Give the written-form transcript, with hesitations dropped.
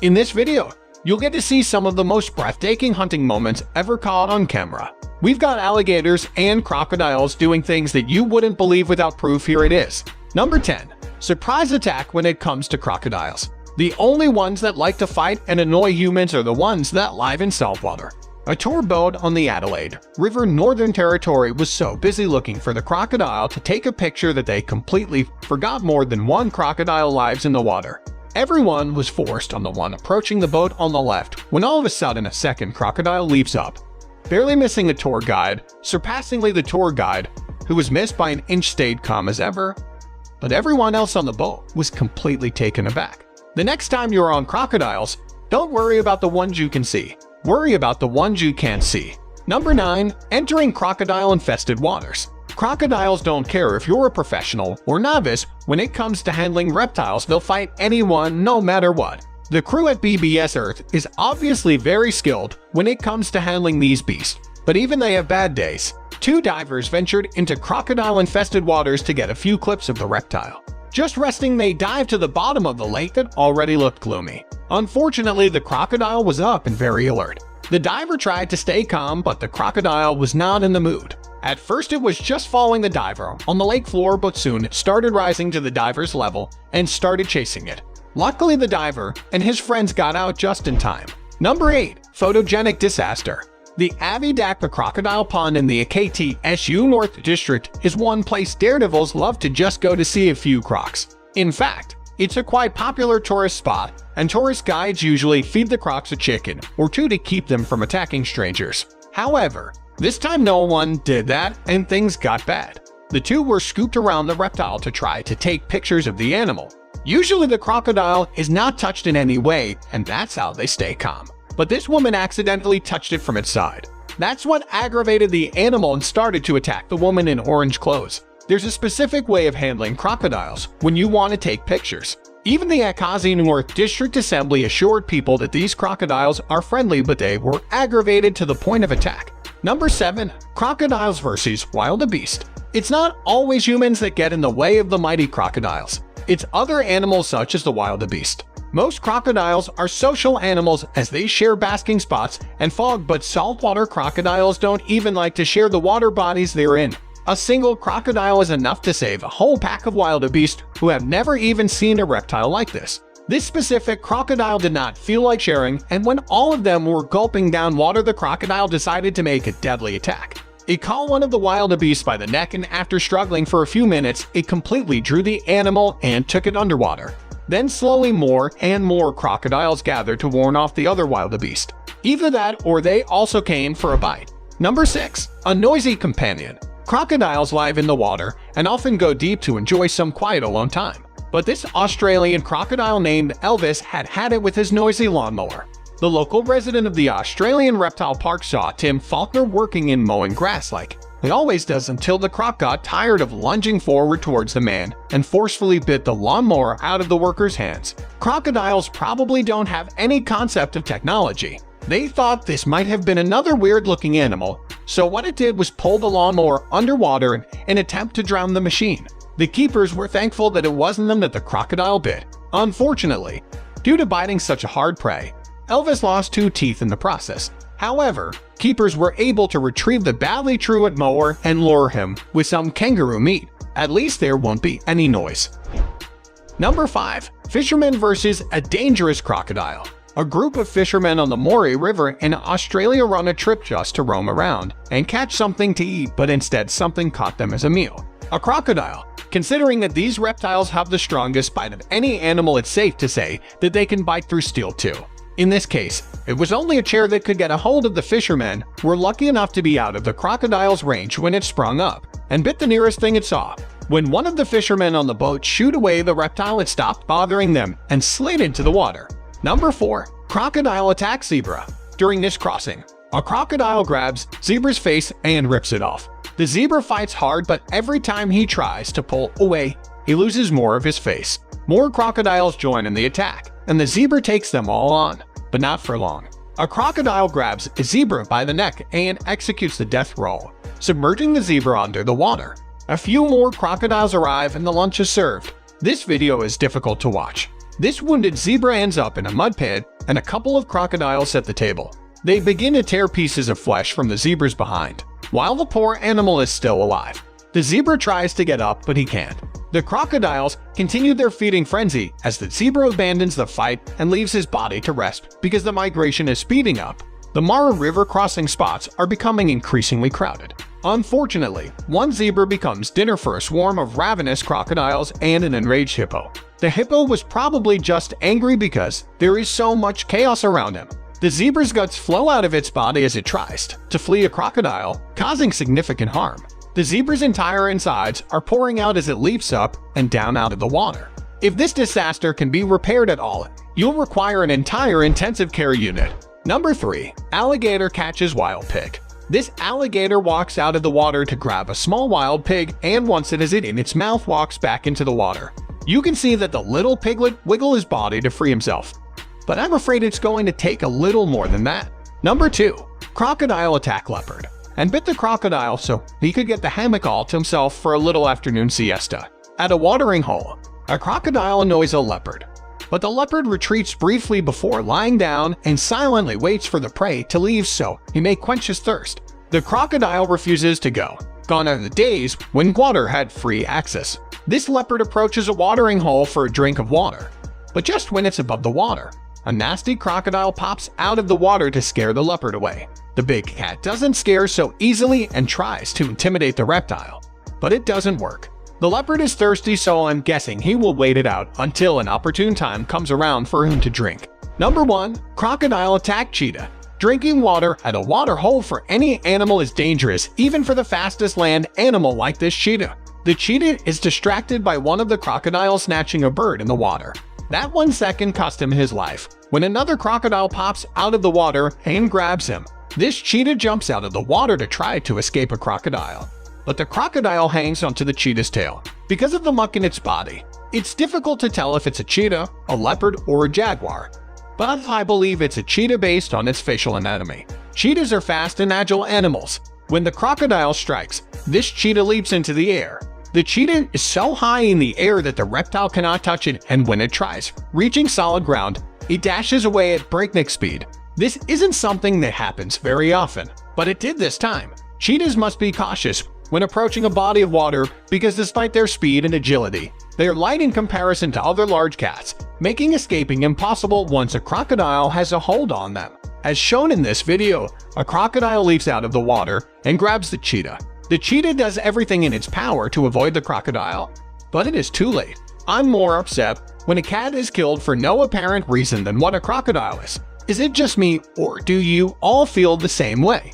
In this video, you'll get to see some of the most breathtaking hunting moments ever caught on camera. We've got alligators and crocodiles doing things that you wouldn't believe without proof. Here it is. Number 10. Surprise attack when it comes to crocodiles. The only ones that like to fight and annoy humans are the ones that live in saltwater. A tour boat on the Adelaide River, Northern Territory was so busy looking for the crocodile to take a picture that they completely forgot more than one crocodile lives in the water. Everyone was forced on the one approaching the boat on the left when all of a sudden a second crocodile leaps up, barely missing the tour guide. Surpassingly, the tour guide, who was missed by an inch, stayed calm as ever, but everyone else on the boat was completely taken aback. The next time you're on crocodiles, don't worry about the ones you can see. Worry about the ones you can't see. Number 9. Entering crocodile-infested waters. Crocodiles don't care if you're a professional or novice. When it comes to handling reptiles, they'll fight anyone no matter what. The crew at BBS Earth is obviously very skilled when it comes to handling these beasts, but even they have bad days. Two divers ventured into crocodile-infested waters to get a few clips of the reptile. Just resting, they dived to the bottom of the lake that already looked gloomy. Unfortunately, the crocodile was up and very alert. The diver tried to stay calm, but the crocodile was not in the mood. At first, it was just following the diver on the lake floor, but soon it started rising to the diver's level and started chasing it. Luckily, the diver and his friends got out just in time. Number 8. Photogenic disaster. The Avidakpa Crocodile Pond in the AKTSU North District is one place daredevils love to just go to see a few crocs. In fact, it's a quite popular tourist spot, and tourist guides usually feed the crocs a chicken or two to keep them from attacking strangers. However, this time no one did that and things got bad. The two were scooped around the reptile to try to take pictures of the animal. Usually the crocodile is not touched in any way, and that's how they stay calm. But this woman accidentally touched it from its side. That's what aggravated the animal and started to attack the woman in orange clothes. There's a specific way of handling crocodiles when you want to take pictures. Even the Akazi North District Assembly assured people that these crocodiles are friendly, but they were aggravated to the point of attack. Number 7. Crocodiles versus wildebeest. It's not always humans that get in the way of the mighty crocodiles. It's other animals such as the wildebeest. Most crocodiles are social animals as they share basking spots and fog, but saltwater crocodiles don't even like to share the water bodies they're in. A single crocodile is enough to save a whole pack of wildebeest who have never even seen a reptile like this. This specific crocodile did not feel like sharing, and when all of them were gulping down water, the crocodile decided to make a deadly attack. It caught one of the wildebeest by the neck, and after struggling for a few minutes, it completely drew the animal and took it underwater. Then slowly more and more crocodiles gathered to warn off the other wildebeest. Either that or they also came for a bite. Number 6. A noisy companion. Crocodiles live in the water and often go deep to enjoy some quiet alone time. But this Australian crocodile named Elvis had it with his noisy lawnmower. The local resident of the Australian Reptile Park saw Tim Faulkner working in mowing grass like he always does until the croc got tired of lunging forward towards the man and forcefully bit the lawnmower out of the worker's hands. Crocodiles probably don't have any concept of technology. They thought this might have been another weird-looking animal, so what it did was pull the lawnmower underwater in an attempt to drown the machine. The keepers were thankful that it wasn't them that the crocodile bit. Unfortunately, due to biting such a hard prey, Elvis lost 2 teeth in the process. However, keepers were able to retrieve the badly truant mower and lure him with some kangaroo meat. At least there won't be any noise. Number 5. Fishermen versus a dangerous crocodile. A group of fishermen on the Moree River in Australia run a trip just to roam around and catch something to eat, but instead something caught them as a meal. A crocodile. Considering that these reptiles have the strongest bite of any animal, it's safe to say that they can bite through steel too. In this case, it was only a chair that could get a hold of the fishermen were lucky enough to be out of the crocodile's range when it sprung up and bit the nearest thing it saw. When one of the fishermen on the boat shooed away the reptile, it stopped bothering them and slid into the water. Number 4. Crocodile attacks zebra. During this crossing, a crocodile grabs zebra's face and rips it off. The zebra fights hard, but every time he tries to pull away, he loses more of his face. More crocodiles join in the attack, and the zebra takes them all on. But not for long. A crocodile grabs a zebra by the neck and executes the death roll, submerging the zebra under the water. A few more crocodiles arrive and the lunch is served. This video is difficult to watch. This wounded zebra ends up in a mud pit, and a couple of crocodiles set the table. They begin to tear pieces of flesh from the zebra's behind, while the poor animal is still alive. The zebra tries to get up, but he can't. The crocodiles continue their feeding frenzy as the zebra abandons the fight and leaves his body to rest because the migration is speeding up. The Mara River crossing spots are becoming increasingly crowded. Unfortunately, one zebra becomes dinner for a swarm of ravenous crocodiles and an enraged hippo. The hippo was probably just angry because there is so much chaos around him. The zebra's guts flow out of its body as it tries to flee a crocodile, causing significant harm. The zebra's entire insides are pouring out as it leaps up and down out of the water. If this disaster can be repaired at all, you'll require an entire intensive care unit. Number 3. Alligator catches wild pig. This alligator walks out of the water to grab a small wild pig, and once it has it in its mouth, walks back into the water. You can see that the little piglet wiggle his body to free himself, but I'm afraid it's going to take a little more than that. Number 2. Crocodile attack leopard and bit the crocodile so he could get the hammock all to himself for a little afternoon siesta. At a watering hole, a crocodile annoys a leopard, but the leopard retreats briefly before lying down and silently waits for the prey to leave so he may quench his thirst. The crocodile refuses to go. Gone are the days when water had free access. This leopard approaches a watering hole for a drink of water, but just when it's above the water, a nasty crocodile pops out of the water to scare the leopard away. The big cat doesn't scare so easily and tries to intimidate the reptile, but it doesn't work. The leopard is thirsty, so I'm guessing he will wait it out until an opportune time comes around for him to drink. Number 1. Crocodile attack cheetah. Drinking water at a water hole for any animal is dangerous, even for the fastest land animal like this cheetah. The cheetah is distracted by one of the crocodiles snatching a bird in the water. That 1 second cost him his life. When another crocodile pops out of the water and grabs him, this cheetah jumps out of the water to try to escape a crocodile. But the crocodile hangs onto the cheetah's tail. Because of the muck in its body, it's difficult to tell if it's a cheetah, a leopard, or a jaguar. But I believe it's a cheetah based on its facial anatomy. Cheetahs are fast and agile animals. When the crocodile strikes, this cheetah leaps into the air. The cheetah is so high in the air that the reptile cannot touch it, and when it tries reaching solid ground, it dashes away at breakneck speed. This isn't something that happens very often, but it did this time. Cheetahs must be cautious when approaching a body of water because despite their speed and agility, they are light in comparison to other large cats, making escaping impossible once a crocodile has a hold on them. As shown in this video, a crocodile leaps out of the water and grabs the cheetah. The cheetah does everything in its power to avoid the crocodile, but it is too late. I'm more upset when a cat is killed for no apparent reason than what a crocodile is. Is it just me, or do you all feel the same way?